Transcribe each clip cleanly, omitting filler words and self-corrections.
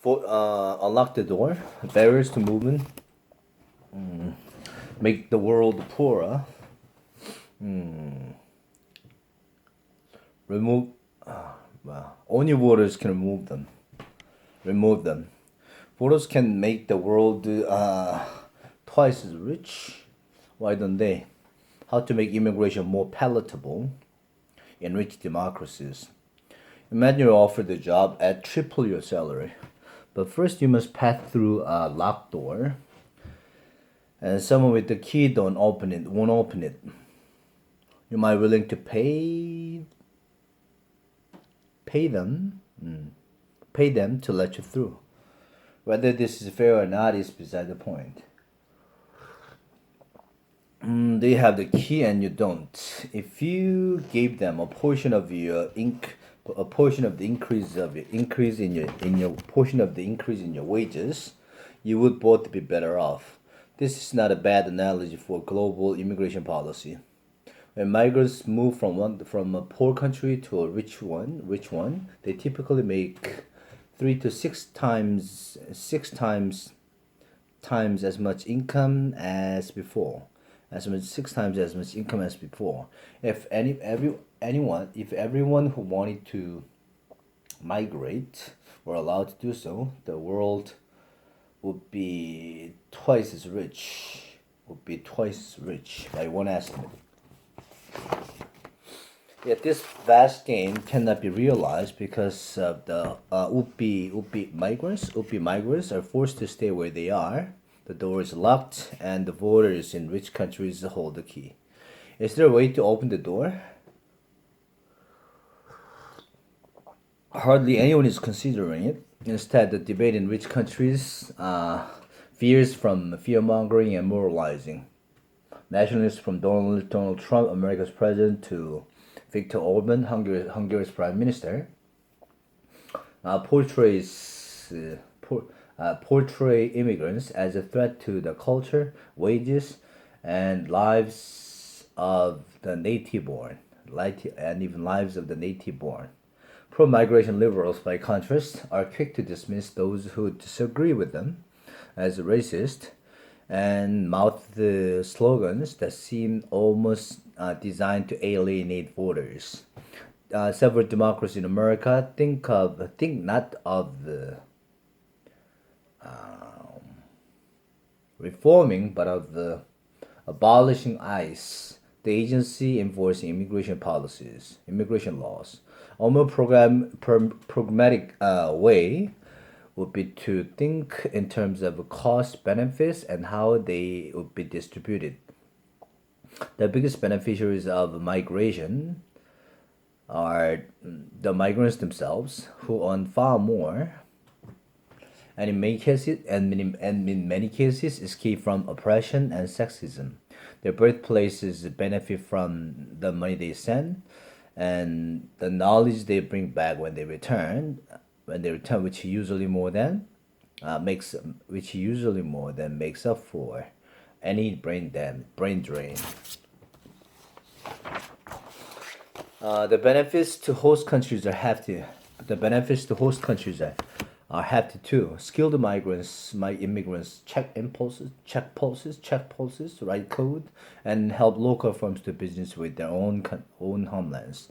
Unlock the door, barriers to movement, make the world poorer, remove. Well, only voters can remove them. Remove them. Voters can make the world twice as rich. Why don't they? How to make immigration more palatable in rich democracies. Imagine you're offered a job at triple your salary. But first you must pass through a locked door. And someone with the key won't open it. You might be willing to pay them to let you through. Whether this is fair or not is beside the point. They have the key and you don't. If you gave them a portion of your a portion of the increase in your portion of the increase in your wages, you would both be better off. This is not a bad analogy for global immigration policy. When migrants move from a poor country to a rich one, they typically make 3 to 6 times as much income as before. As much 6 times as much income as before. If everyone who wanted to migrate were allowed to do so, the world would be twice as rich. Would be twice as rich by one estimate. Yet this vast gain cannot be realized because of the would-be migrants are forced to stay where they are. The door is locked, and the voters in rich countries hold the key. Is there a way to open the door? Hardly anyone is considering it. Instead, the debate in rich countries veers from fear-mongering and moralizing. Nationalists from Donald Trump, America's president, to Viktor Orban, Hungary's prime minister, portray immigrants as a threat to the culture, wages, and lives of the native born, and even lives of the native born. Pro-migration liberals, by contrast, are quick to dismiss those who disagree with them as racist and mouth the slogans that seem almost designed to alienate voters. Several democracies in America think not of the reforming, but of the abolishing ICE, the agency enforcing immigration laws. A more pragmatic way would be to think in terms of cost benefits and how they would be distributed. The biggest beneficiaries of migration are the migrants themselves, who earn far more, and in many cases escape from oppression and sexism. Their birthplaces benefit from the money they send and the knowledge they bring back when they return, which usually more than makes up for any brain drain. The benefits to host countries are hefty. The benefits to host countries are hefty too. Skilled immigrants check pulses, write code, and help local firms do business with their own homelands.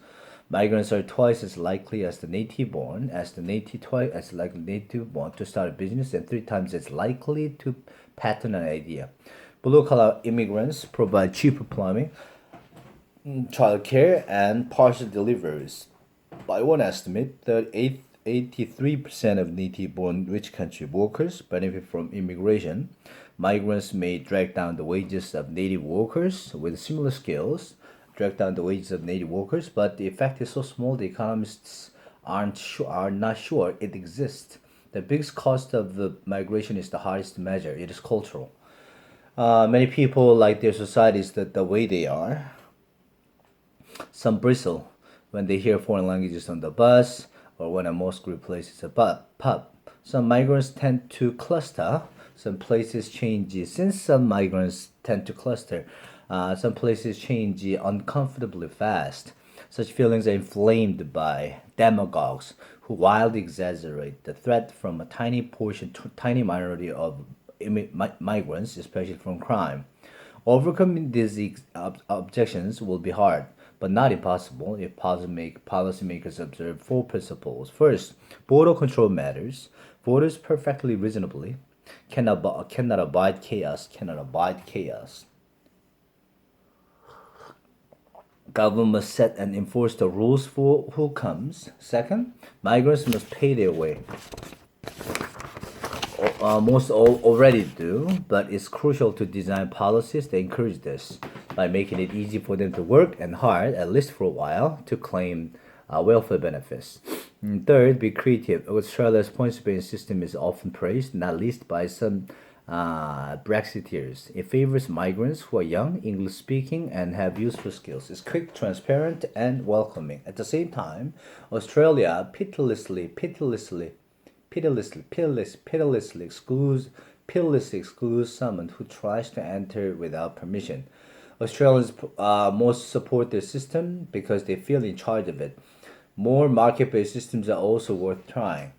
Migrants are twice as likely as the native born, twice as likely native born to start a business, and 3 times as likely to patent an idea. Blue collar immigrants provide cheaper plumbing, childcare, and parcel deliveries. By one estimate, 83% of native-born rich country workers benefit from immigration. Migrants may drag down the wages of native workers with similar skills, but the effect is so small the economists are not sure it exists. The biggest cost of the migration is the hardest to measure. It is cultural. Many people like their societies the way they are. Some bristle when they hear foreign languages on the bus or when a mosque replaces a pub. Some migrants tend to cluster. Some places change uncomfortably fast. Such feelings are inflamed by demagogues who wildly exaggerate the threat from a tiny minority of migrants, especially from crime. Overcoming these objections will be hard, but not impossible if policymakers observe four principles. First, border control matters. Voters perfectly reasonably cannot abide chaos. Cannot abide chaos. Government must set and enforce the rules for who comes. Second, migrants must pay their way. Most already do, but it's crucial to design policies that encourage this by making it easy for them to work and hard, at least for a while, to claim welfare benefits. And third, be creative. Australia's points-based system is often praised, not least by some Brexiteers. It favors migrants who are young, English speaking, and have useful skills. It's quick, transparent, and welcoming. At the same time, Australia pitilessly excludes someone who tries to enter without permission. Australians most support their system because they feel in charge of it. More market-based systems are also worth trying.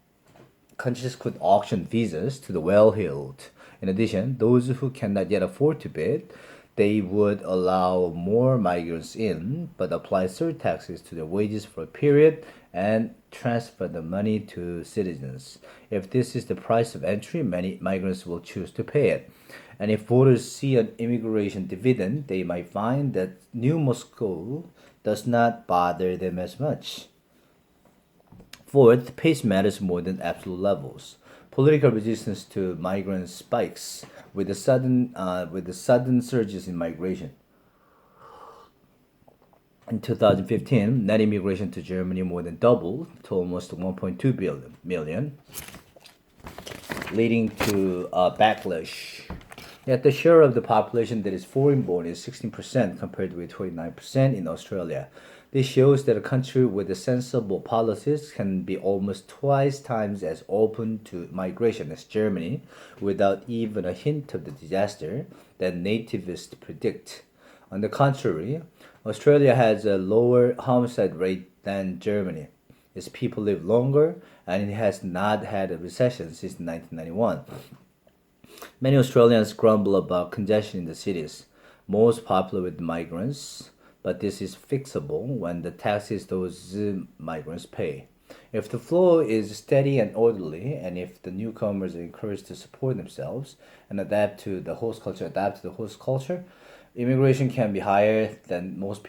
Countries could auction visas to the well-heeled. In addition, those who cannot yet afford to bid, they would allow more migrants in, but apply surtaxes to their wages for a period and transfer the money to citizens. If this is the price of entry, many migrants will choose to pay it. And if voters see an immigration dividend, they might find that New Moscow does not bother them as much. Fourth, pace matters more than absolute levels. Political resistance to migrants spikes with the sudden surges in migration. In 2015, net immigration to Germany more than doubled to almost 1.2 million, leading to a backlash. Yet the share of the population that is foreign-born is 16% compared with 29% in Australia. This shows that a country with sensible policies can be almost twice times as open to migration as Germany, without even a hint of the disaster that nativists predict. On the contrary, Australia has a lower homicide rate than Germany. Its people live longer, and it has not had a recession since 1991. Many Australians grumble about congestion in the cities, most popular with migrants, but this is fixable when the taxes those migrants pay. If the flow is steady and orderly, and if the newcomers are encouraged to support themselves and adapt to the host culture, immigration can be higher than most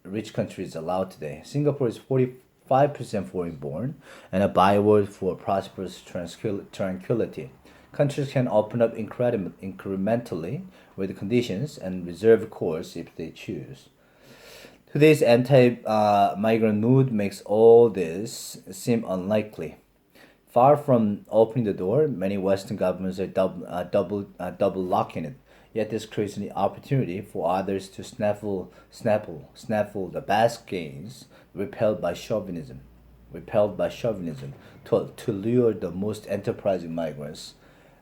rich countries allow today. Singapore is 45% foreign-born and a byword for prosperous tranquility. Countries can open up incrementally with conditions and reserve course if they choose. Today's anti-migrant mood makes all this seem unlikely. Far from opening the door, many Western governments are double locking it. Yet this creates an opportunity for others to snaffle the vast gains repelled by chauvinism, to lure the most enterprising migrants,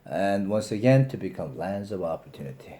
and once again to become lands of opportunity.